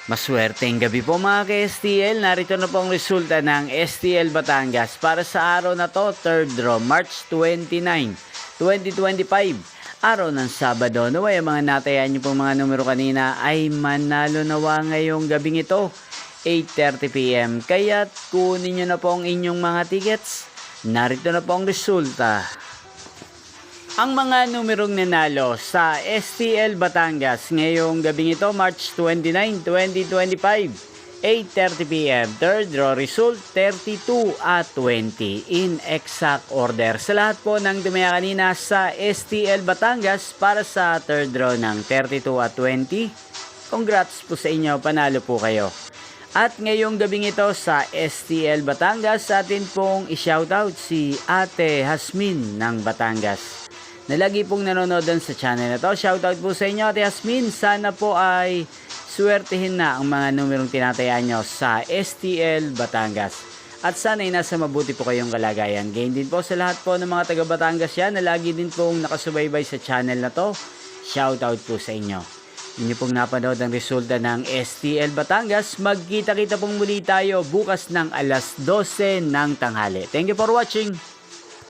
Maswerteng gabi po mga ka-STL. Narito na po ang resulta ng STL Batangas para sa araw na to, 3rd draw, March 29, 2025. Araw ng Sabado. Naway ang mga natayan nyo pong mga numero kanina ay manalo nawa ngayong gabing ito, 8:30 PM. Kaya't kunin nyo na po ang inyong mga tickets. Narito na po ang resulta. Ang mga numerong nanalo sa STL Batangas ngayong gabing ito, March 29, 2025, 8:30 PM. Third draw result, 32 at 20 in exact order. Sa lahat po ng dumaya kanina sa STL Batangas para sa third draw ng 32 at 20, congrats po sa inyo, panalo po kayo. At ngayong gabing ito sa STL Batangas, atin pong i-shoutout si Ate Hasmin ng Batangas na lagi pong nanonood sa channel na to. Shoutout po sa inyo, Ate Hasmin. Sana po ay swertihin na ang mga numerong tinatayaan nyo sa STL Batangas. At sana ay nasa mabuti po kayong kalagayan. Gain din po sa lahat po ng mga taga Batangas yan na lagi din pong nakasubaybay sa channel na to. Shoutout po sa inyo. Inyo pong napanood ang resulta ng STL Batangas. Magkita-kita pong muli tayo bukas ng alas 12 ng tanghali. Thank you for watching.